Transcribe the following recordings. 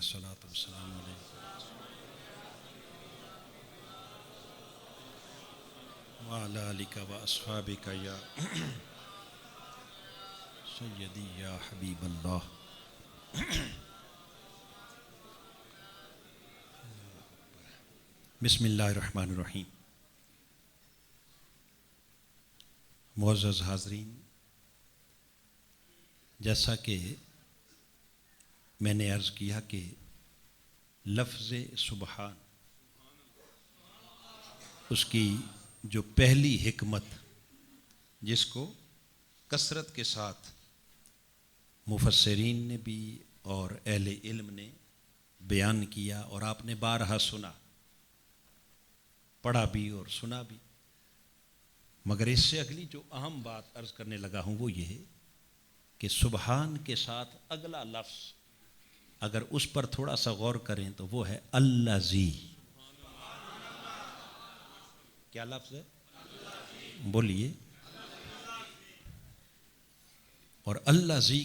अस्सलातु वस्सलामु अलैका व अला आलिका व अस्हाबिका या सय्यदी या हबीबल्लाह। बिस्मिल्लाहिर्रहमानिर्रहीम। मुअज़्ज़ज़ हाज़रीन, जैसा कि मैंने अर्ज़ किया कि लफ्ज़ सुबहान, उसकी जो पहली हिकमत जिसको कसरत के साथ मुफस्सिरीन ने भी और अहले इल्म ने बयान किया और आपने बारहा सुना, पढ़ा भी और सुना भी, मगर इससे अगली जो अहम बात अर्ज़ करने लगा हूँ वो ये है कि सुबहान के साथ अगला लफ्ज़ अगर उस पर थोड़ा सा गौर करें तो वो है अल्लाज़ी। क्या लफ्ज़ है? बोलिए। और अल्लाज़ी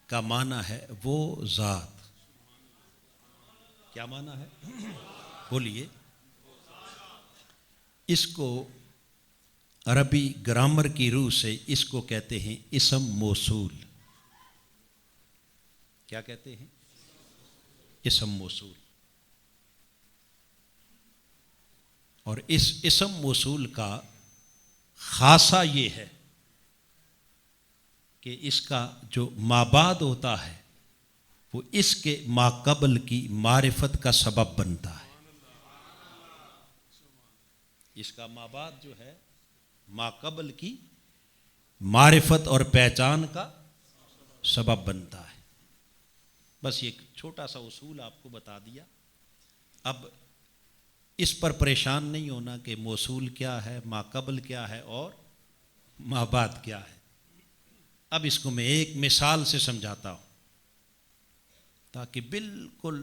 का माना है वो ज़ात। क्या माना है? बोलिए। इसको अरबी ग्रामर की रूह से इसको कहते हैं इसम मौसूल। क्या कहते हैं? इसम मौसूल। और इस इसम मौसूल का खासा ये है कि इसका जो माबाद होता है वो इसके माकबल की मारिफत का सबब बनता है। इसका माबाद जो है माकबल की मारिफत और पहचान का सबब बनता है। बस एक छोटा सा उसूल आपको बता दिया। अब इस पर परेशान नहीं होना कि मौसूल क्या है, माकबल क्या है और माबाद क्या है। अब इसको मैं एक मिसाल से समझाता हूँ ताकि बिल्कुल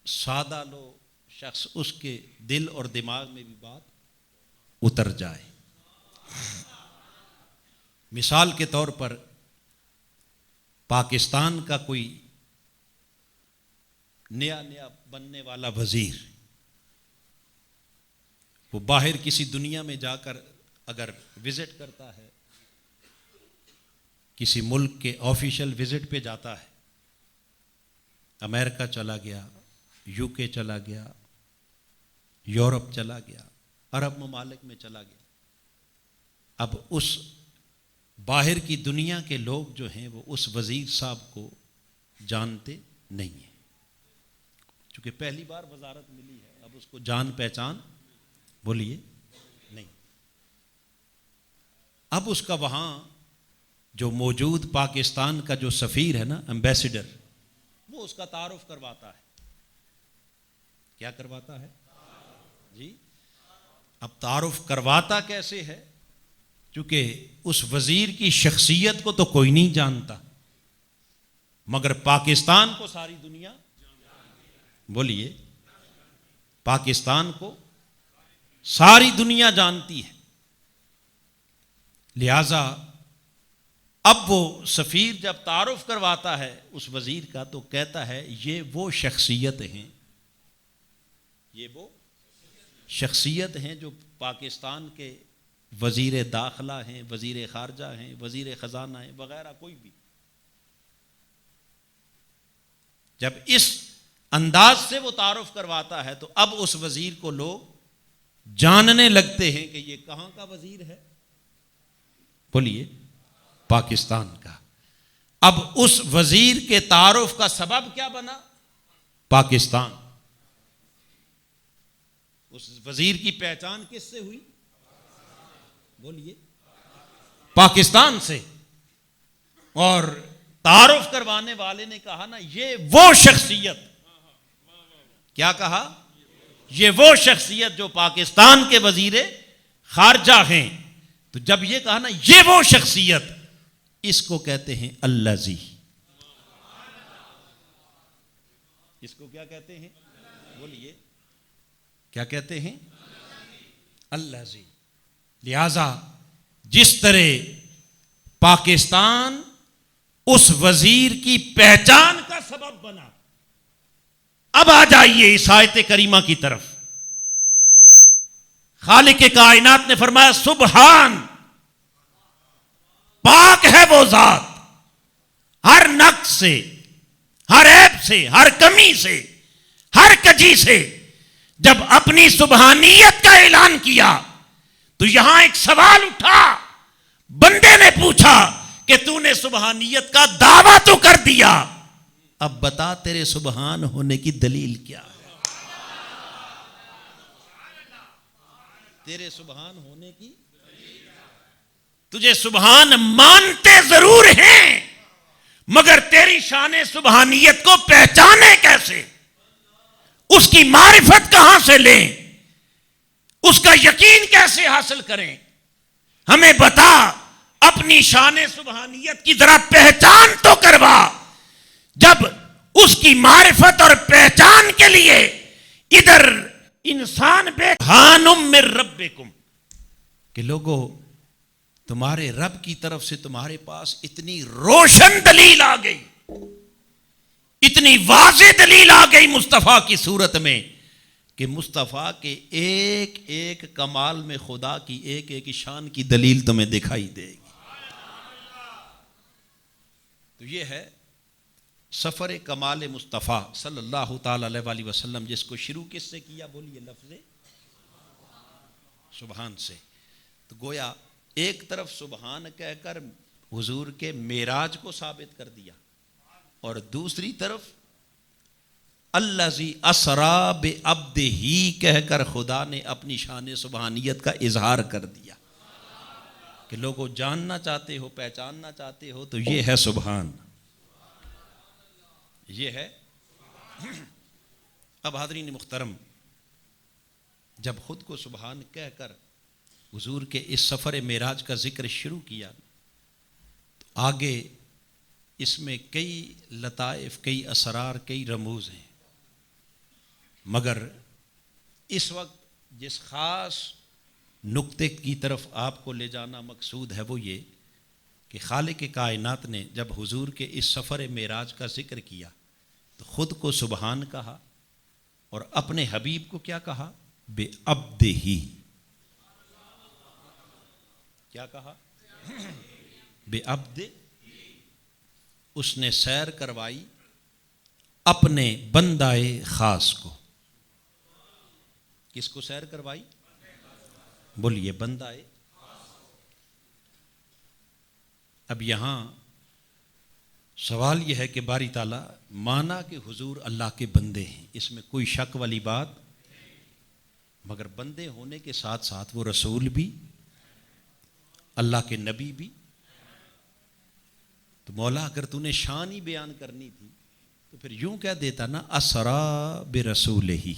सादा लो शख्स उसके दिल और दिमाग में भी बात उतर जाए। मिसाल के तौर पर पाकिस्तान का कोई नया नया बनने वाला वजीर, वो बाहर किसी दुनिया में जाकर अगर विजिट करता है, किसी मुल्क के ऑफिशियल विजिट पे जाता है, अमेरिका चला गया, यूके चला गया, यूरोप चला गया, अरब ममालिक में चला गया, अब उस बाहर की दुनिया के लोग जो हैं वो उस वजीर साहब को जानते नहीं हैं, क्योंकि पहली बार वजारत मिली है। अब उसको जान पहचान बोलिए नहीं। अब उसका वहाँ जो मौजूद पाकिस्तान का जो सफ़ीर है ना, एम्बेसडर, वो उसका तारुफ करवाता है। क्या करवाता है जी? अब तारुफ करवाता कैसे है? क्योंकि उस वजीर की शख्सियत को तो कोई नहीं जानता, मगर पाकिस्तान को सारी दुनिया, बोलिए, पाकिस्तान को सारी दुनिया जानती है। लिहाजा अब वो सफ़ीर जब तारुफ करवाता है उस वजीर का तो कहता है ये वो शख्सियत हैं, ये वो शख्सियत हैं जो पाकिस्तान के वज़ीर दाखिला हैं, वज़ीर ख़ारजा हैं, वज़ीर ख़जाना हैं वगैरह कोई भी। जब इस अंदाज से वो तारुफ करवाता है तो अब उस वज़ीर को लोग जानने लगते हैं कि ये कहाँ का वज़ीर है? बोलिए, पाकिस्तान का। अब उस वज़ीर के तारुफ का सबब क्या बना? पाकिस्तान। उस वज़ीर की पहचान किससे हुई? बोलिए, पाकिस्तान से। और तारुफ करवाने वाले ने कहा ना ये वो शख्सियत, क्या कहा? ये वो शख्सियत जो पाकिस्तान के वजीर खारजा हैं। तो जब ये कहा ना ये वो शख्सियत, इसको कहते हैं अल्लाज़ी। इसको क्या कहते हैं? बोलिए, क्या कहते हैं? अल्लाज़ी। लिहाजा जिस तरह पाकिस्तान उस वजीर की पहचान का सबब बना, अब आ जाइए इस आयत करीमा की तरफ। खालिक कायनात ने फरमाया सुबहान, पाक है वो जात हर नक्स से, हर ऐब से, हर कमी से, हर कजी से। जब अपनी सुबहानियत का ऐलान किया तो यहां एक सवाल उठा। बंदे ने पूछा कि तूने सुबहानियत का दावा तो कर दिया, अब बता तेरे सुबहान होने की दलील क्या है? तेरे सुबहान होने की, तुझे सुबहान मानते जरूर हैं, मगर तेरी शान सुबहानियत को पहचाने कैसे? उसकी मारिफत कहां से लें? उसका यकीन कैसे हासिल करें? हमें बता, अपनी शान सुबहानियत की जरा पहचान तो करवा। जब उसकी मारिफत और पहचान के लिए इधर इंसान बेहानुम में रब्बिकुम, कि लोगों तुम्हारे रब की तरफ से तुम्हारे पास इतनी रोशन दलील आ गई, इतनी वाज़ेह दलील आ गई मुस्तफ़ा की सूरत में, कि मुस्तफ़ा के एक एक कमाल में खुदा की एक एक शान की दलील तुम्हें दिखाई देगी। तो ये है सफ़र कमाल मुस्तफ़ा सल्लल्लाहु ताला अलैहि वसल्लम, जिसको शुरू किससे किया? बोलिए, लफ्ज़ सुबहान से। तो गोया एक तरफ सुबहान कहकर हुजूर के मेराज को साबित कर दिया, और दूसरी तरफ अल्लज़ी असरा बे अब्दिही कहकर खुदा ने अपनी शान सुबहानियत का इजहार कर दिया कि लोगों जानना चाहते हो, पहचानना चाहते हो, तो ये है सुबहान, ये है। अब हाज़रीन मुख्तरम, जब खुद को सुबहान कहकर हुजूर के इस सफ़र मेराज का जिक्र शुरू किया, तो आगे इसमें कई लताइफ, कई असरार, कई रमूज हैं। मगर इस वक्त जिस ख़ास नुक्ते की तरफ आपको ले जाना मकसूद है वो ये कि खालिक कायनात ने जब हुजूर के इस सफ़र मेराज का जिक्र किया तो ख़ुद को सुबहान कहा, और अपने हबीब को क्या कहा? बे अब्दिही। क्या कहा? बे अब्दे। उसने सैर करवाई अपने बंदाए खास को। किसको सैर करवाई? बोलिए, बंदाए। अब यहां सवाल यह है कि बारी ताला माना कि हुजूर अल्लाह के बंदे हैं, इसमें कोई शक वाली बात, मगर बंदे होने के साथ साथ वो रसूल भी, अल्लाह के नबी भी। तो मौला अगर तूने शान ही बयान करनी थी तो फिर यूं कह देता ना, असरा बे रसूल ही,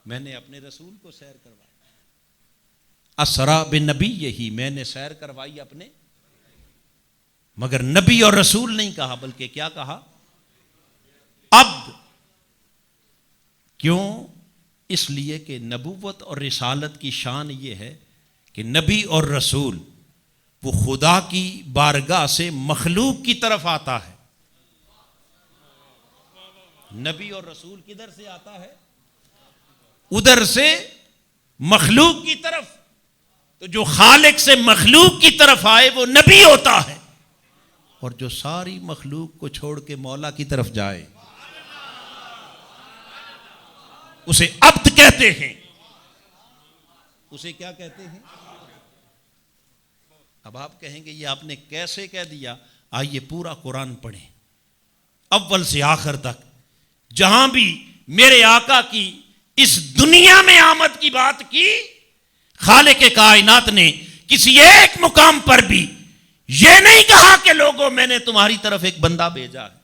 मैंने अपने रसूल को सैर करवाई। असरा बे नबी यही, मैंने सैर करवाई अपने, मगर नबी और रसूल नहीं कहा, बल्कि क्या कहा? अब्द। क्यों? इसलिए कि नबूवत और रिसालत की शान ये है कि नबी और रसूल वो खुदा की बारगाह से मखलूक की तरफ आता है। नबी और रसूल किधर से आता है? उधर से मखलूक की तरफ। तो जो खालिक से मखलूक की तरफ आए वो नबी होता है, और जो सारी मखलूक को छोड़ के मौला की तरफ जाए उसे अब्द कहते हैं। उसे क्या कहते हैं? अब आप कहेंगे ये आपने कैसे कह दिया? आइए पूरा कुरान पढ़ें अव्वल से आखिर तक। जहां भी मेरे आका की इस दुनिया में आमद की बात की, खालिक कायनात ने किसी एक मुकाम पर भी यह नहीं कहा कि लोगों मैंने तुम्हारी तरफ एक बंदा भेजा है।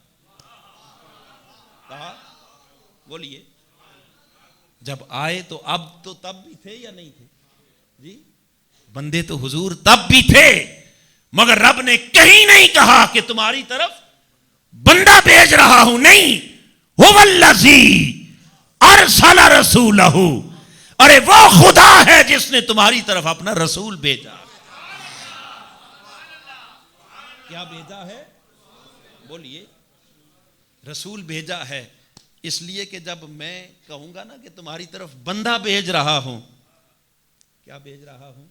कहा? बोलिए। जब आए तो अब तो तब भी थे या नहीं थे? जी, बंदे तो हुजूर तब भी थे, मगर रब ने कहीं नहीं कहा कि तुम्हारी तरफ बंदा भेज रहा हूं। नहीं, हुवल्लज़ी अरसला रसूलहू, अरे वो खुदा है जिसने तुम्हारी तरफ अपना रसूल भेजा। क्या भेजा है? बोलिए। रसूल भेजा है। इसलिए कि जब मैं कहूंगा ना कि तुम्हारी तरफ बंदा भेज रहा हूं, क्या भेज रहा हूं,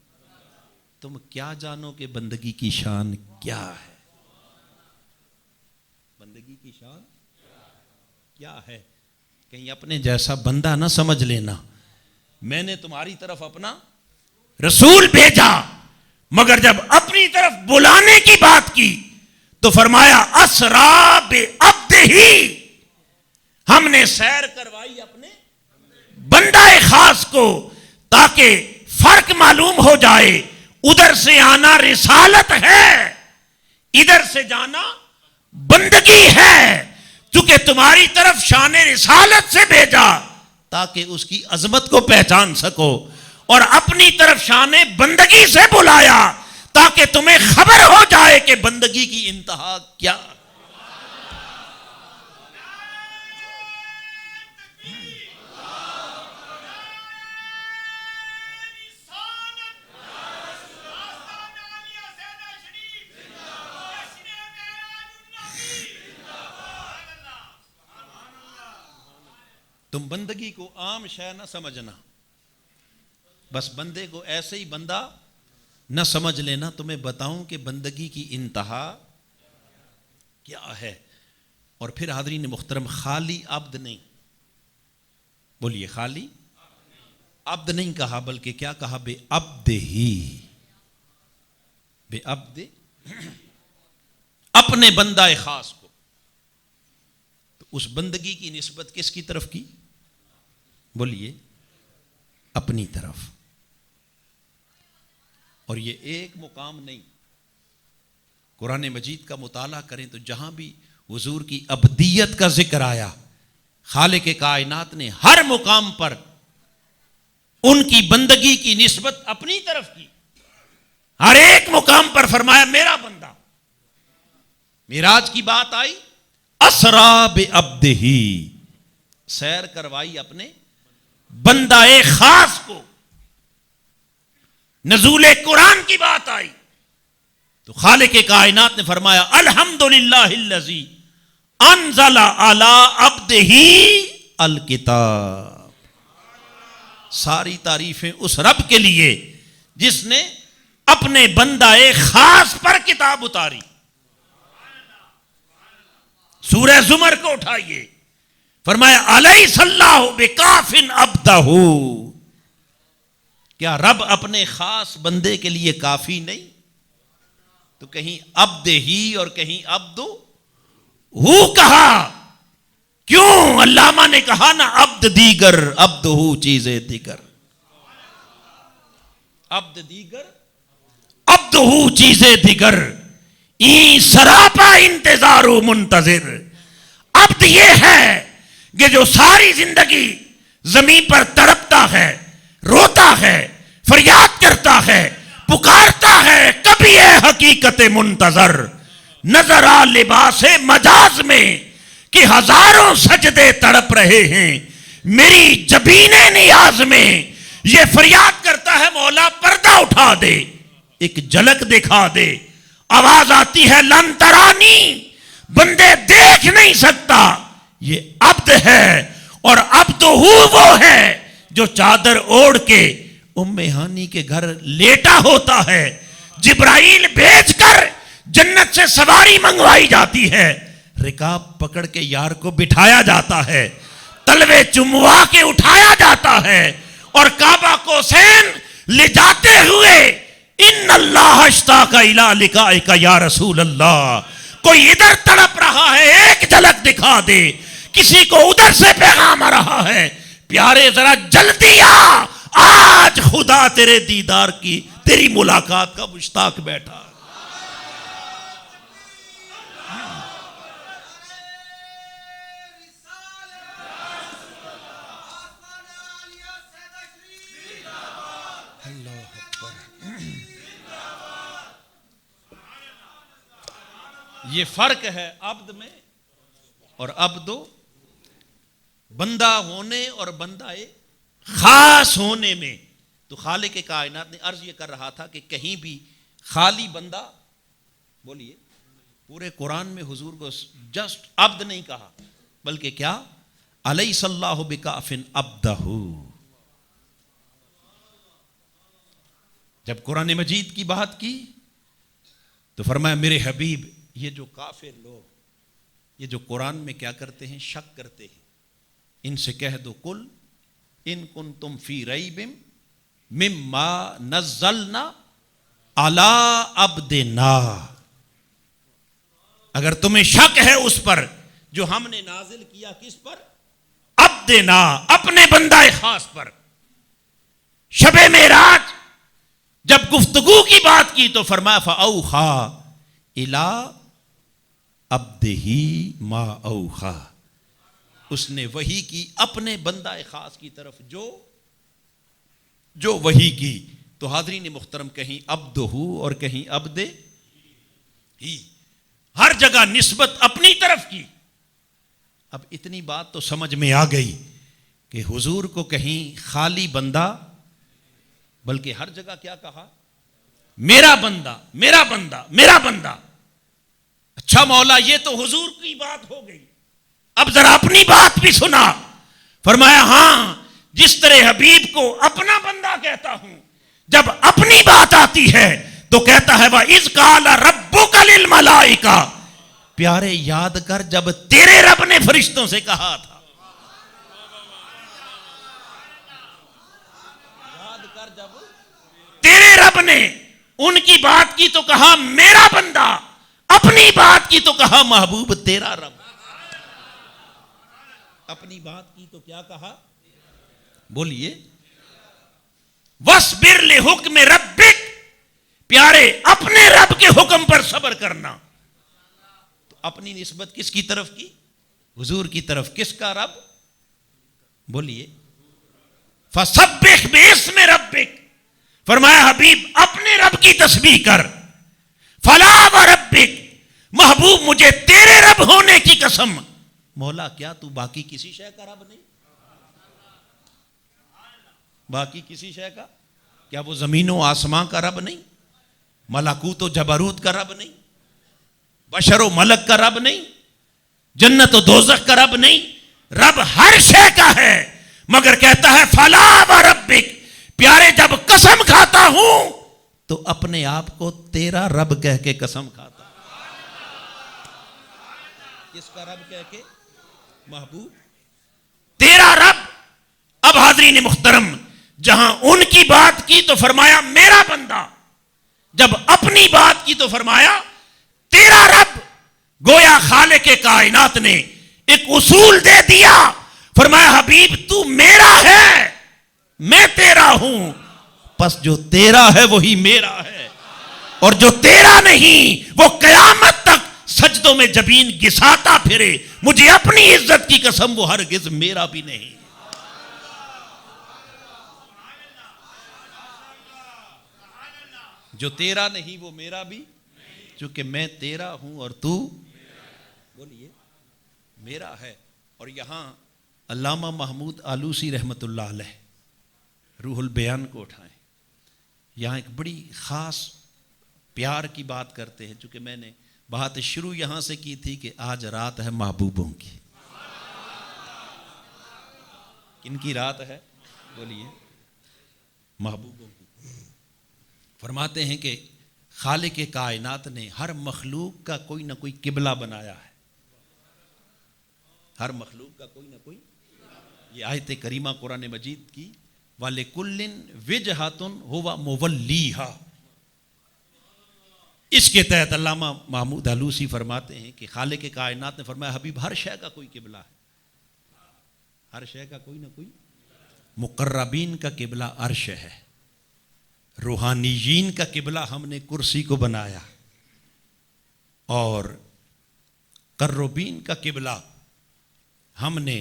तुम क्या जानो कि बंदगी की शान क्या है। बंदगी की शान क्या है। कहीं अपने जैसा बंदा ना समझ लेना। मैंने तुम्हारी तरफ अपना रसूल भेजा, मगर जब अपनी तरफ बुलाने की बात की तो फरमाया असरा बे अब्दिही, हमने सैर करवाई अपने बंदाए खास को, ताकि फर्क मालूम हो जाए। उधर से आना रिसालत है, इधर से जाना बंदगी है। चूंकि तुम्हारी तरफ शान रिसालत से भेजा ताकि उसकी अजमत को पहचान सको, और अपनी तरफ शान बंदगी से बुलाया ताकि तुम्हें खबर हो जाए कि बंदगी की इंतहा क्या। तुम बंदगी को आम शय न समझना, बस बंदे को ऐसे ही बंदा न समझ लेना। तुम्हें बताऊं कि बंदगी की इंतहा क्या है। और फिर हाज़रीन मुहतरम, खाली अब्द नहीं, बोलिए खाली अब्द नहीं कहा, बल्कि क्या कहा, बे अब्द ही, बे अब्द, अपने बंदा खास को। तो उस बंदगी की निस्बत किसकी तरफ की, बोलिए अपनी तरफ। और ये एक मुकाम नहीं, कुरान मजीद का मुताला करें तो जहां भी हुजूर की अब्दियत का जिक्र आया, खालिक कायनात ने हर मुकाम पर उनकी बंदगी की निस्बत अपनी तरफ की। हर एक मुकाम पर फरमाया मेरा बंदा। मिराज की बात आई, असरा बे अब्दिही, सैर करवाई अपने बंदाए खास को। नज़ूले कुरान की बात आई तो खालिक कायनात ने फरमाया अल्हम्दुलिल्लाहिल्लज़ी अनज़ला अला अब्दिही अल किताब। सारी तारीफें उस रब के लिए जिसने अपने बंदाए खास पर किताब उतारी। सूरह जुमर को उठाइए, फरमाया अलैहिस्सलाहु बिकाफिन अब्दहू, क्या रब अपने खास बंदे के लिए काफी नहीं। तो कहीं अब्द ही और कहीं अब्दु हु कहा, क्यों? अल्लामा ने कहा ना, अब्द दीगर अब्द हु चीजें दीगर, अब्द दीगर अब्द हु चीजें दीगर, ई सरापा इंतजारू मुंतजिर। अब्द ये है कि जो सारी जिंदगी जमीन पर तड़पता है, रोता है, फरियाद करता है, पुकारता है, कभी है हकीकत मुंतजर। नजर आ लिबास मजाज में कि हजारों सजदे तड़प रहे हैं, मेरी जबीने नियाज में ये फरियाद करता है मौला पर्दा उठा दे, एक झलक दिखा दे। आवाज आती है लन तरानी, बंदे देख नहीं सकता। ये अब्द है, और अब्द वो है जो चादर ओढ़ के उम्मे हानी के घर लेटा होता है। जिब्राइल भेजकर जन्नत से सवारी मंगवाई जाती है, रिकाब पकड़ के यार को बिठाया जाता है, तलवे चुमवा के उठाया जाता है, और काबा को सैन ले जाते हुए इन्नल्लाह इश्ताका इला लिकाइका या रसूल अल्लाह। कोई इधर तड़प रहा है, एक झलक दिखा दे, किसी को उधर से पैगाम आ रहा है, प्यारे जरा जल्दी आ, आज खुदा तेरे दीदार की, तेरी मुलाकात का मुश्ताक बैठा। ये फर्क है अब्द में और अब्दो, बंदा होने और बंदाए खास होने में। तो खालिक के कायनात ने अर्ज ये कर रहा था कि कहीं भी खाली बंदा, बोलिए, पूरे कुरान में हुजूर को जस्ट अब्द नहीं कहा, बल्कि क्या, अलैहिस्सलाहु बिकाफिन अब्दहू। जब कुरान मजीद की बात की तो फरमाया मेरे हबीब, ये जो काफिर लोग, ये जो कुरान में क्या करते हैं, शक करते हैं, इनसे कह दो कुल इन कुंतुम फी रैबिम मिम्मा नज़्ज़लना अला अब्दिना, अगर तुम्हें शक है उस पर जो हमने नाजिल किया, किस पर, अब्दिना, अपने बंदा खास पर। शबे मेराज जब गुफ्तगू की बात की तो फरमाया फअौखा इला अब्दिही मा औखा, उसने वही की अपने बंदा खास की तरफ जो वही की। तो हाज़रीन मुख्तरम, कहीं अब्दहू और कहीं अब्दे ही, हर जगह निस्बत अपनी तरफ की। अब इतनी बात तो समझ में आ गई कि हुजूर को कहीं खाली बंदा, बल्कि हर जगह क्या कहा, मेरा बंदा मेरा बंदा मेरा बंदा। अच्छा मौला, ये तो हुजूर की बात हो गई, अब जरा अपनी बात भी सुना। फरमाया हां, जिस तरह हबीब को अपना बंदा कहता हूं, जब अपनी बात आती है तो कहता है वह इज़ क़ाला रब्बुका लिल मलाइका, प्यारे याद कर जब तेरे रब ने फरिश्तों से कहा था, याद कर जब तेरे रब ने उनकी बात की तो कहा मेरा बंदा, अपनी बात की तो कहा महबूब तेरा रब। अपनी बात की तो क्या कहा, बोलिए, वस्बिर ले हुक्म रब्बिक, प्यारे अपने रब के हुक्म पर सब्र करना। तो अपनी निस्बत किसकी तरफ की, हुजूर की तरफ। किसका रब, बोलिए, फसब्बिह बिस्मि रब्बिक, फरमाया हबीब अपने रब की तस्बीह कर। फला व रब्बिक, महबूब मुझे तेरे रब होने की कसम। मौला क्या तू बाकी किसी शय का रब नहीं, बाकी किसी शय का, क्या वो जमीनों आसमां का रब नहीं, मलाकूत व जबरूत का रब नहीं, बशर व मलक का रब नहीं, जन्नत व दोज़ख का रब नहीं, रब हर शय का है। मगर कहता है फला व रब्बिक, प्यारे जब कसम खाता हूं तो अपने आप को तेरा रब कह के कसम खाता। किसका रब कह के, महबूब तेरा रब। अब हाज़रीन मुहतरम, जहां उनकी बात की तो फरमाया मेरा बंदा, जब अपनी बात की तो फरमाया तेरा रब। गोया खालिक कायनात ने एक उसूल दे दिया, फरमाया हबीब तू मेरा है, मैं तेरा हूं, बस जो तेरा है वही मेरा है, और जो तेरा नहीं वो कयामत तक सजदों में जबीन घिसाता फिरे। मुझे अपनी इज्जत की कसम वो हरगिज मेरा भी नहीं। जो तेरा नहीं वो मेरा भी, क्योंकि मैं तेरा हूं और तू, बोलिए, मेरा है। और यहां अल्लामा महमूद आलूसी रहमतुल्लाह अलैह रूहुल बयान को उठाएं, यहां एक बड़ी खास प्यार की बात करते हैं। चूंकि मैंने बात शुरू यहां से की थी कि आज रात है महबूबों की। किनकी रात है, बोलिए, महबूबों की। फरमाते हैं कि खालिक कायनात ने हर मखलूक का कोई ना कोई किबला बनाया है, हर मखलूक का कोई ना कोई। ये आयत करीमा कुरान मजीद की, वाले कुल्लिन विजहातुन हुवा मुवल्लीहा, इसके तहत अल्लामा महमूद आलूसी फरमाते हैं कि खालिक कायनात ने फरमाया हबीब हर शय का कोई किबला है, हर शय का कोई ना कोई। मुकर्रबीन का किबला अर्श है, रूहानीयीन का किबला हमने कुर्सी को बनाया, और कर्रुबीन का किबला हमने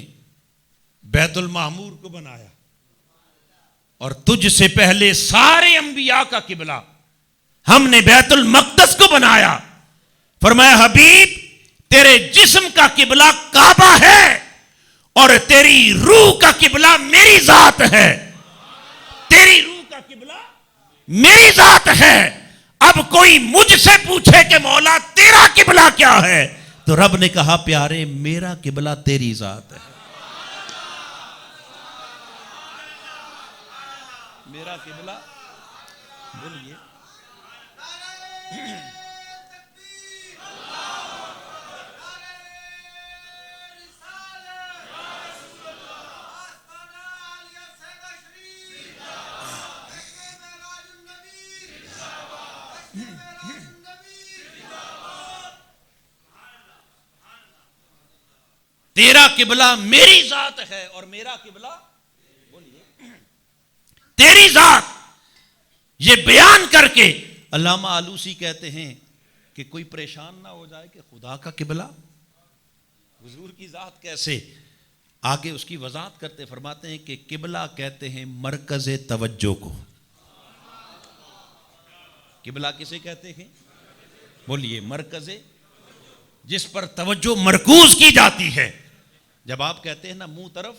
बैतुल मामूर को बनाया, और तुझसे पहले सारे अंबिया का किबला हमने बैतुल मक़दस को बनाया। फरमाया हबीब तेरे जिस्म का किबला काबा है, और तेरी रूह का किबला मेरी जात है, तेरी रूह का किबला मेरी जात है। अब कोई मुझसे पूछे कि मौला तेरा किबला क्या है, तो रब ने कहा प्यारे मेरा किबला तेरी जात है। मेरा किबला, बोलिए। तेरा किबला मेरी जात है और मेरा किबला, बोलिए, तेरी जात। ये बयान करके अल्लामा आलूसी कहते हैं कि कोई परेशान ना हो जाए कि खुदा का किबला, हुजूर की जात कैसे। आगे उसकी वजाहत करते फरमाते हैं कि किबला कहते हैं मरकज तवज्जो को। किबला किसे कहते हैं, बोलिए, मरकज, जिस पर तवज्जो मरकूज की जाती है। जब आप कहते हैं ना मुंह तरफ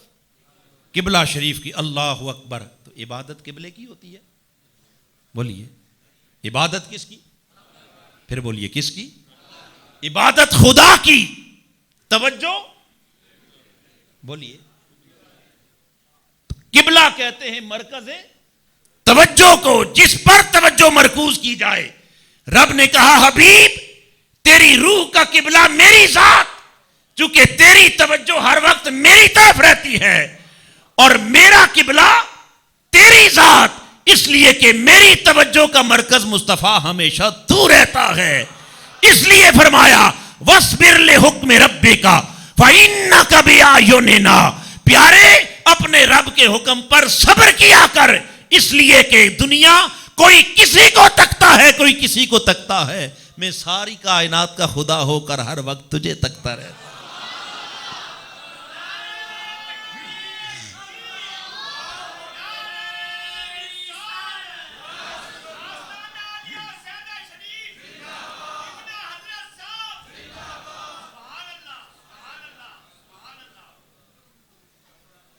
किबला शरीफ की, अल्लाह अकबर, तो इबादत किबले की होती है। बोलिए, इबादत किसकी, फिर बोलिए किसकी, इबादत खुदा की, तवज्जो, बोलिए। किबला कहते हैं मरकज तवज्जो को, जिस पर तवज्जो मरकूज की जाए। रब ने कहा हबीब तेरी रूह का किबला मेरी जात, चूंकि तेरी तवज्जो हर वक्त मेरी तरफ रहती है और मेरा किबला तेरी जात, इसलिए कि मेरी तवज्जो का मरकज मुस्तफा हमेशा तू रहता है। इसलिए फरमाया वस्बिर ले हुक्म रब्बे का फइन्नका बिअयुनिना, प्यारे अपने रब के हुक्म पर सब्र किया कर, इसलिए कि दुनिया कोई किसी को तकता है, कोई किसी को तकता है, मैं सारी कायनात का खुदा होकर हर वक्त तुझे तकता रहता।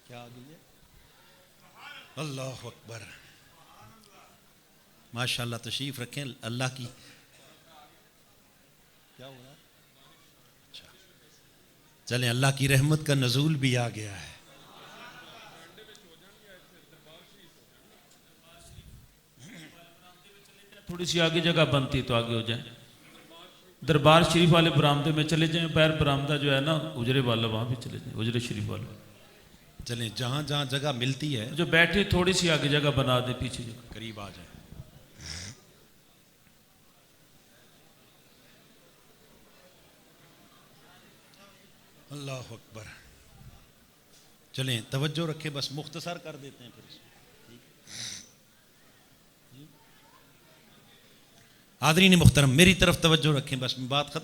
क्या आ गई है, अल्लाह अकबर, माशाल्लाह, तशरीफ रखें। अल्लाह की क्या हो रहा है, अच्छा, चलें, अल्लाह की रहमत का नजूल भी आ गया है। थोड़ी सी आगे जगह बनती तो आगे हो जाए। दरबार शरीफ वाले बरामदे में चले जाएं, पैर बरामदा जो है ना उजरे वाला, वहां भी चले जाएं, उजरे शरीफ वाला। चलें, जहां जहां जगह मिलती है, जो बैठे थोड़ी सी आगे जगह बना दे, पीछे जगह करीब आ जाए। अल्लाह अकबर। चलें, तवज्जो रखें, बस मुख्तसर कर देते हैं फिर इसको। हाज़रीन मुहतरम, मेरी तरफ तवज्जो रखें, बस बात खत्म।